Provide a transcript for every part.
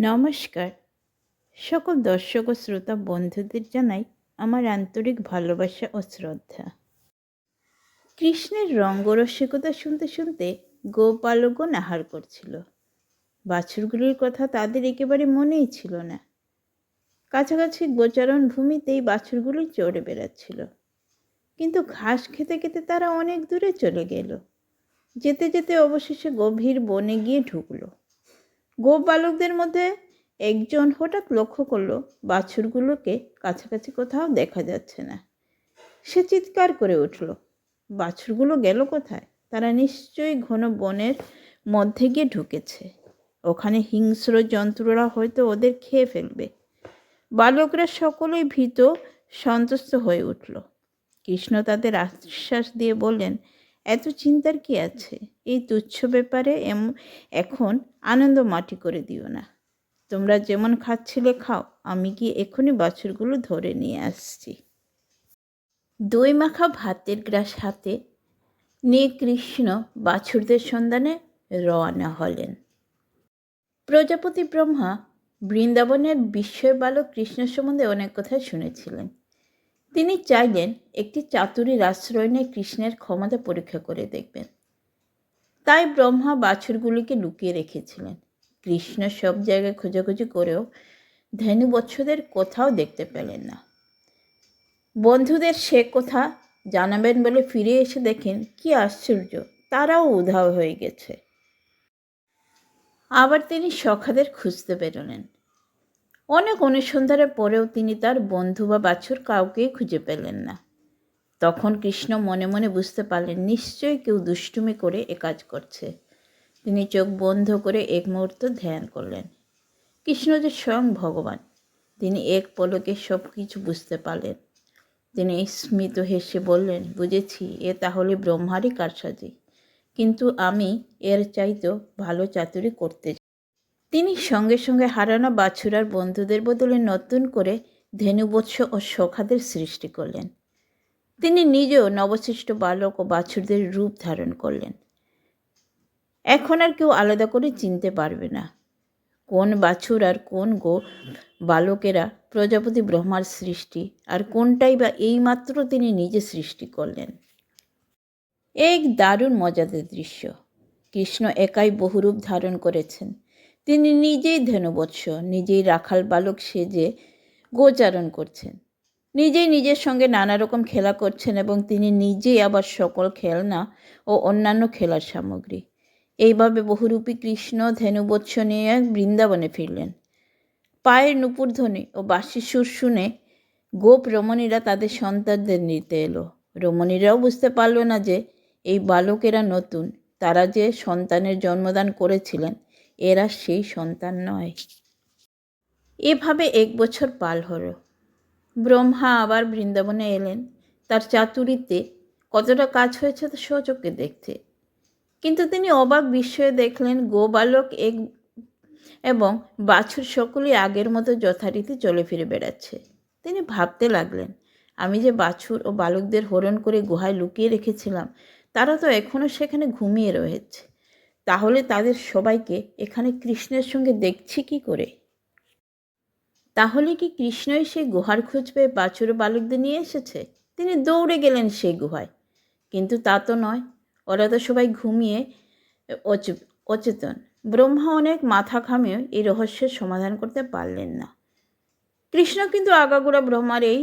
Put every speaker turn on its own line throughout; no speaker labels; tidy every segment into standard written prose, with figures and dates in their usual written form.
নমস্কার। সকল দর্শক ও শ্রোতা বন্ধুদের জানাই আমার আন্তরিক ভালোবাসা ও শ্রদ্ধা। কৃষ্ণের রঙ্গরসিকতা শুনতে শুনতে গোপালকগণ আহার করছিল। বাছুরগুলির কথা তাদের একেবারে মনেই ছিল না। কাছাকাছি গোচারণ ভূমিতেই বাছুরগুলি চড়ে বেড়াচ্ছিল, কিন্তু ঘাস খেতে খেতে তারা অনেক দূরে চলে গেল। যেতে যেতে অবশেষে গভীর বনে গিয়ে ঢুকলো। গোপালকদের মধ্যে একজন হঠাৎ লক্ষ্য করলো বাছুরগুলোকে কাছাকাছি কোথাও দেখা যাচ্ছে না। সে চিৎকার করে উঠল, বাছুরগুলো গেল কোথায়? তারা নিশ্চয়ই ঘন বনের মধ্যে গিয়ে ঢুকেছে। ওখানে হিংস্র জন্তুরা হয়তো ওদের খেয়ে ফেলবে। বালকরা সকলেই ভীত সন্ত্রস্ত হয়ে উঠল। কৃষ্ণ তাদের আশ্বাস দিয়ে বললেন, এত চিন্তার কি আছে? এই তুচ্ছ ব্যাপারে এখন আনন্দ মাটি করে দিও না। তোমরা যেমন খাচ্ছিলে খাও, আমি কি এখনই বাছুরগুলো ধরে নিয়ে আসছি। দই মাখা ভাতের গ্রাস হাতে নিয়ে কৃষ্ণ বাছুরদের সন্ধানে রওনা হলেন। প্রজাপতি ব্রহ্মা বৃন্দাবনের বিস্ময় বালক কৃষ্ণ সম্বন্ধে অনেক কথাই শুনেছিলেন। তিনি চাইলেন একটি চাতুরীর আশ্রয় নিয়ে কৃষ্ণের ক্ষমতা পরীক্ষা করে দেখবেন। তাই ব্রহ্মা বাছুরগুলিকে লুকিয়ে রেখেছিলেন। কৃষ্ণ সব জায়গায় খোঁজাখুঁজি করেও ধেনুবৎসদের কোথাও দেখতে পেলেন না। বন্ধুদের সে কথা জানাবেন বলে ফিরে এসে দেখেন কি আশ্চর্য, তারাও উধাও হয়ে গেছে। আবার তিনি সখাদের খুঁজতে বেরোলেন। অনেক অনুসন্ধানের পরেও তিনি তার বন্ধু বা বাছুর কাউকেই খুঁজে পেলেন না। তখন কৃষ্ণ মনে মনে বুঝতে পারলেন নিশ্চয়ই কেউ দুষ্টুমি করে এ কাজ করছে। তিনি চোখ বন্ধ করে এক মুহূর্ত ধ্যান করলেন। কৃষ্ণ যে স্বয়ং ভগবান, তিনি এক পলকে সব কিছু বুঝতে পারলেন। তিনি স্মিত হেসে বললেন, বুঝেছি, এ তাহলে ব্রহ্মারই কারসাজি, কিন্তু আমি এর চাইতেও ভালো চাতুরি করতে চাই। তিনি সঙ্গে সঙ্গে হারানো বাছুর আর বন্ধুদের বদলে নতুন করে ধেনুবৎস ও সখাদের সৃষ্টি করলেন। তিনি নিজেও নবসৃষ্ট বালক ও বাছুরদের রূপ ধারণ করলেন। এখন আর কেউ আলাদা করে চিনতে পারবে না কোন বাছুর আর কোন বালকেরা প্রজাপতি ব্রহ্মার সৃষ্টি, আর কোনটাই বা এইমাত্র তিনি নিজে সৃষ্টি করলেন। এক দারুণ মজাদার দৃশ্য। কৃষ্ণ একাই বহুরূপ ধারণ করেছেন। তিনি নিজেই ধেনুবৎস, নিজেই রাখাল বালক সেজে গোচারণ করছেন, নিজেই নিজের সঙ্গে নানা রকম খেলা করছেন এবং তিনি নিজেই আবার সকল খেলনা ও অন্যান্য খেলার সামগ্রী। এইভাবে বহুরূপী কৃষ্ণ ধেনুবৎস নিয়ে বৃন্দাবনে ফিরলেন। পায়ের নূপুরধ্বনি ও বাঁশি সুর শুনে গোপ রমণীরা তাদের সন্তানদের নিতে এলো। রমণীরাও বুঝতে পারল না যে এই বালকেরা নতুন, তারা যে সন্তানের জন্মদান করেছিলেন এরা সেই সন্তান নয়। এভাবে 1 বছর পার হলো। ব্রহ্মা আবার বৃন্দাবনে এলেন তার চাতুরীতে কতটা কাজ হয়েছে তা স্বচক্ষে দেখতে। কিন্তু তিনি অবাক বিস্ময়ে দেখলেন গোবালক এবং বাছুর সকলেই আগের মতো যথারীতি চলে ফিরে বেড়াচ্ছে। তিনি ভাবতে লাগলেন, আমি যে বাছুর ও বালকদের হরণ করে গুহায় লুকিয়ে রেখেছিলাম তারা তো এখনও সেখানে ঘুমিয়ে রয়েছে। তাহলে তাদের সবাইকে এখানে কৃষ্ণের সঙ্গে দেখছি কি করে? তাহলে কি কৃষ্ণই সেই গুহার খোঁজ পেয়ে বাছুর ও বালকদের নিয়ে এসেছে? তিনি দৌড়ে গেলেন সেই গুহায়, কিন্তু তা তো নয়, ওরা তো সবাই ঘুমিয়ে অচেতন। ব্রহ্মা অনেক মাথা ঘামিয়েও এই রহস্যের সমাধান করতে পারলেন না। কৃষ্ণ কিন্তু আগাগোড়া ব্রহ্মার এই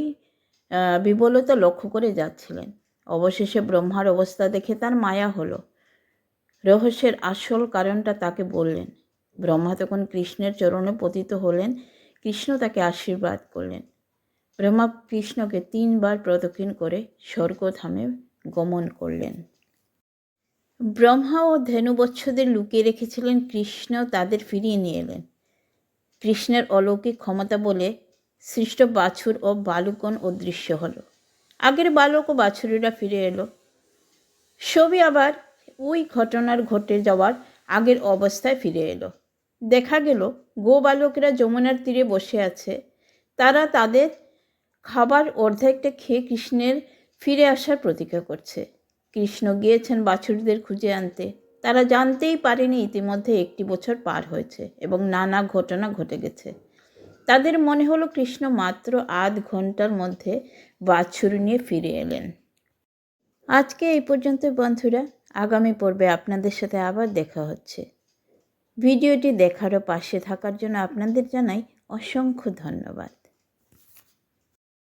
বিবলতা লক্ষ্য করে যাচ্ছিলেন। অবশেষে ব্রহ্মার অবস্থা দেখে তার মায়া হলো। রহস্যের আসল কারণটা তাকে বললেন। ব্রহ্মা তখন কৃষ্ণের চরণে পতিত হলেন। কৃষ্ণ তাকে আশীর্বাদ করলেন। ব্রহ্মা কৃষ্ণকে 3 বার প্রদক্ষিণ করে স্বর্গধামে গমন করলেন। ব্রহ্মা ও ধেনুবৎসদের লুকিয়ে রেখেছিলেন কৃষ্ণ তাদের ফিরিয়ে নিয়ে এলেন। কৃষ্ণের অলৌকিক ক্ষমতা বলে সৃষ্ট বাছুর ও বালকগণ অদৃশ্য হলো। আগের বালক ও বাছুরেরা ফিরে এলো। সবই আবার ওই ঘটনার ঘটে যাওয়ার আগের অবস্থায় ফিরে এলো। দেখা গেল গোবালকেরা যমুনার তীরে বসে আছে। তারা তাদের খাবার অর্ধেকটা খেয়ে কৃষ্ণের ফিরে আসার প্রতীক্ষা করছে। কৃষ্ণ গিয়েছেন বাছুরদের খুঁজে আনতে। তারা জানতেই পারেনি ইতিমধ্যে 1 বছর পার হয়েছে এবং নানা ঘটনা ঘটে গেছে। তাদের মনে হলো কৃষ্ণ মাত্র আধ ঘন্টার মধ্যে বাছুর নিয়ে ফিরে এলেন। আজকে এই পর্যন্ত বন্ধুরা, আগামী পর্বে আপনাদের সাথে আবার দেখা হচ্ছে। ভিডিওটি দেখার ও পাশে থাকার জন্য আপনাদের জানাই অসংখ্য ধন্যবাদ।